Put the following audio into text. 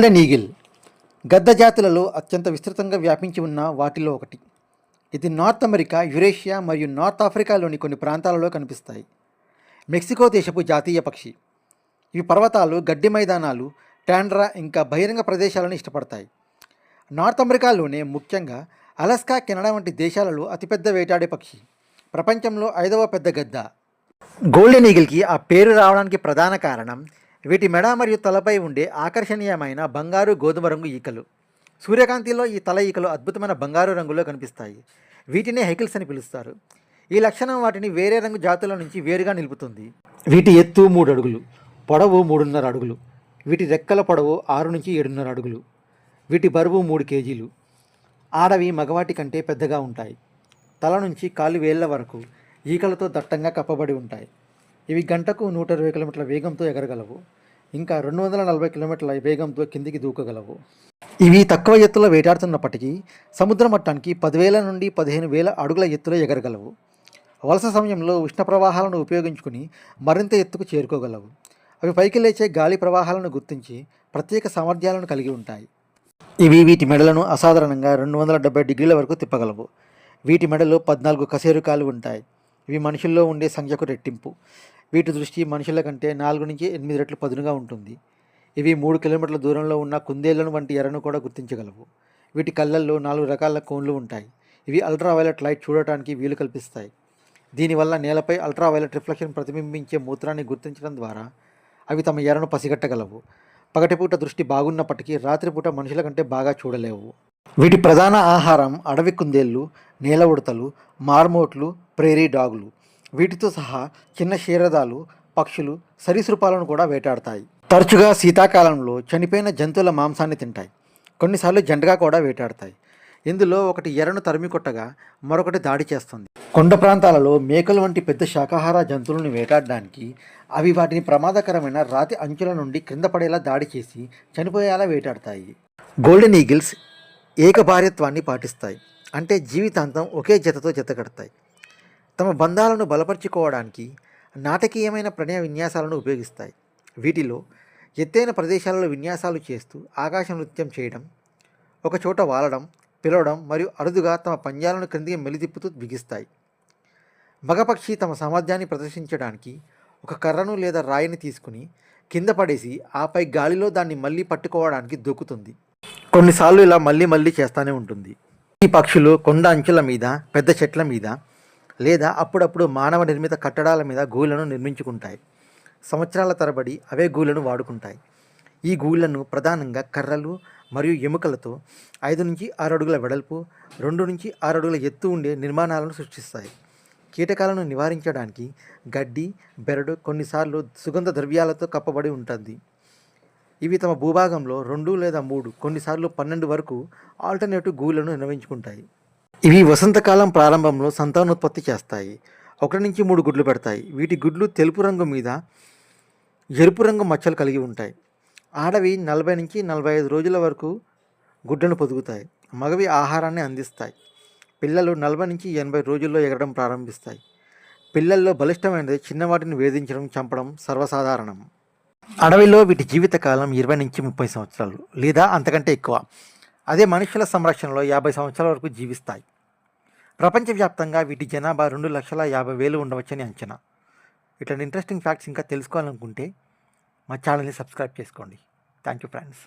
Golden eagle గద్ద జాతులలో అత్యంత విస్తృతంగా వ్యాపించి ఉన్న వాటిలో ఒకటి. ఇది నార్త్ అమెరికా, యురేషియా మరియు నార్త్ ఆఫ్రికాలోని కొన్ని ప్రాంతాలలో కనిపిస్తాయి. మెక్సికో దేశపు జాతీయ పక్షి. ఇవి పర్వతాలు, గడ్డి మైదానాలు, టాండ్రా ఇంకా బహిరంగ ప్రదేశాలను ఇష్టపడతాయి. నార్త్ అమెరికాలోనే ముఖ్యంగా అలస్కా, కెనడా వంటి దేశాలలో అతిపెద్ద వేటాడే పక్షి. ప్రపంచంలో 5వ పెద్ద గద్ద. గోల్డెన్ ఈగిల్కి ఆ పేరు రావడానికి ప్రధాన కారణం వీటి మెడ మరియు తలపై ఉండే ఆకర్షణీయమైన బంగారు, గోధుమ రంగు ఈకలు. సూర్యకాంతిలో ఈ తల ఈకలు అద్భుతమైన బంగారు రంగులో కనిపిస్తాయి. వీటినే హెకిల్స్ అని పిలుస్తారు. ఈ లక్షణం వాటిని వేరే రంగు జాతుల నుంచి వేరుగా నిలుపుతుంది. వీటి ఎత్తు 3 అడుగులు, పొడవు 3.5 అడుగులు. వీటి రెక్కల పొడవు 6 నుంచి 7.5 అడుగులు. వీటి బరువు 3 కేజీలు. ఆడవి మగవాటి కంటే పెద్దగా ఉంటాయి. తల నుంచి కాలు వేళ్ల వరకు ఈకలతో దట్టంగా కప్పబడి ఉంటాయి. ఇవి గంటకు 120 కిలోమీటర్ల వేగంతో ఎగరగలవు. ఇంకా 240 కిలోమీటర్ల వేగంతో కిందికి దూకగలవు. ఇవి తక్కువ ఎత్తులో వేటాడుతున్నప్పటికీ సముద్ర మట్టానికి 10,000 నుండి 15,000 అడుగుల ఎత్తులో ఎగరగలవు. వలస సమయంలో ఉష్ణ ప్రవాహాలను ఉపయోగించుకుని మరింత ఎత్తుకు చేరుకోగలవు. అవి పైకి లేచే గాలి ప్రవాహాలను గుర్తించి ప్రత్యేక సామర్థ్యాలను కలిగి ఉంటాయి. ఇవి వీటి మెడలను అసాధారణంగా 270 డిగ్రీల వరకు తిప్పగలవు. వీటి మెడలో 14 కశేరుకాలు ఉంటాయి. ఇవి మనుషుల్లో ఉండే సంఖ్యకు రెట్టింపు. వీటి దృష్టి మనుషుల కంటే 4 నుంచి 8 రెట్లు పదునుగా ఉంటుంది. ఇవి 3 కిలోమీటర్ల దూరంలో ఉన్న కుందేళ్లను వంటి ఎరను కూడా గుర్తించగలవు. వీటి కళ్ళల్లో 4 రకాల కోన్లు ఉంటాయి. ఇవి అల్ట్రావైలెట్ లైట్ చూడటానికి వీలు కల్పిస్తాయి. దీనివల్ల నేలపై అల్ట్రావైలెట్ రిఫ్లెక్షన్ ప్రతిబింబించే మూత్రాన్ని గుర్తించడం ద్వారా అవి తమ ఎరను పసిగట్టగలవు. పగటిపూట దృష్టి బాగున్నప్పటికీ రాత్రిపూట మనుషుల కంటే బాగా చూడలేవు. వీటి ప్రధాన ఆహారం అడవి కుందేళ్ళు, నేల ఉడతలు, మార్మోట్లు, ప్రేరీ డాగులు. వీటితో సహా చిన్న క్షీరదాలు, పక్షులు, సరీసృపాలను కూడా వేటాడతాయి. తరచుగా శీతాకాలంలో చనిపోయిన జంతువుల మాంసాన్ని తింటాయి. కొన్నిసార్లు జంటగా కూడా వేటాడతాయి. ఇందులో ఒకటి ఎరను తరిమి కొట్టగా మరొకటి దాడి చేస్తుంది. కొండ ప్రాంతాలలో మేకలు వంటి పెద్ద శాకాహార జంతువులను వేటాడడానికి అవి వాటిని ప్రమాదకరమైన రాతి అంచుల నుండి క్రింద పడేలా దాడి చేసి చనిపోయేలా వేటాడతాయి. గోల్డెన్ ఈగిల్స్ ఏకభార్యత్వాన్ని పాటిస్తాయి. అంటే జీవితాంతం ఒకే జతతో జతకడతాయి. తమ బంధాలను బలపరుచుకోవడానికి నాటకీయమైన ప్రణయ విన్యాసాలను ఉపయోగిస్తాయి. వీటిలో ఎత్తైన ప్రదేశాలలో విన్యాసాలు చేస్తూ ఆకాశ నృత్యం చేయడం, ఒకచోట వాలడం, పిలవడం మరియు అరుదుగా తమ పంజాలను క్రిందికి మెలితిప్పుతూ బిగిస్తాయి. మగపక్షి తమ సామర్థ్యాన్ని ప్రదర్శించడానికి ఒక కర్రను లేదా రాయిని తీసుకుని కింద పడేసి ఆపై గాలిలో దాన్ని మళ్ళీ పట్టుకోవడానికి దూకుతుంది. కొన్నిసార్లు ఇలా మళ్ళీ చేస్తూనే ఉంటుంది. ఈ పక్షులు కొండ అంచుల మీద, పెద్ద చెట్ల మీద లేదా అప్పుడప్పుడు మానవ నిర్మిత కట్టడాల మీద గూళ్ళను నిర్మించుకుంటాయి. సంవత్సరాల తరబడి అవే గూళ్ళను వాడుకుంటాయి. ఈ గూళ్ళను ప్రధానంగా కర్రలు మరియు ఎముకలతో 5 నుంచి 6 అడుగుల వెడల్పు, 2 నుంచి 6 అడుగుల ఎత్తు ఉండే నిర్మాణాలను సృష్టిస్తాయి. కీటకాలను నివారించడానికి గడ్డి, బెరడు, కొన్నిసార్లు సుగంధ ద్రవ్యాలతో కప్పబడి ఉంటుంది. ఇవి తమ భూభాగంలో 2 లేదా 3, కొన్నిసార్లు 12 వరకు ఆల్టర్నేటివ్ గూళ్ళను నిర్వహించుకుంటాయి. ఇవి వసంతకాలం ప్రారంభంలో సంతానోత్పత్తి చేస్తాయి. 1 నుంచి 3 గుడ్లు పెడతాయి. వీటి గుడ్లు తెలుపు రంగు మీద ఎరుపు రంగు మచ్చలు కలిగి ఉంటాయి. ఆడవి 40 నుంచి 45 రోజుల వరకు గుడ్లను పొదుగుతాయి. మగవి ఆహారాన్ని అందిస్తాయి. పిల్లలు 40 నుంచి 80 రోజుల్లో ఎగరడం ప్రారంభిస్తాయి. పిల్లల్లో బలిష్టమైనది చిన్నవాటిని వేధించడం, చంపడం సర్వసాధారణం. అడవిలో వీటి జీవితకాలం 20 నుంచి 30 సంవత్సరాలు లేదా అంతకంటే ఎక్కువ. అదే మనుషుల సంరక్షణలో 50 సంవత్సరాల వరకు జీవిస్తాయి. ప్రపంచవ్యాప్తంగా వీటి జనాభా 2,50,000 ఉండవచ్చని అంచనా. ఇట్లాంటి ఇంట్రెస్టింగ్ ఫ్యాక్ట్స్ ఇంకా తెలుసుకోవాలనుకుంటే మా ఛానల్ని సబ్స్క్రైబ్ చేసుకోండి. Thank you friends.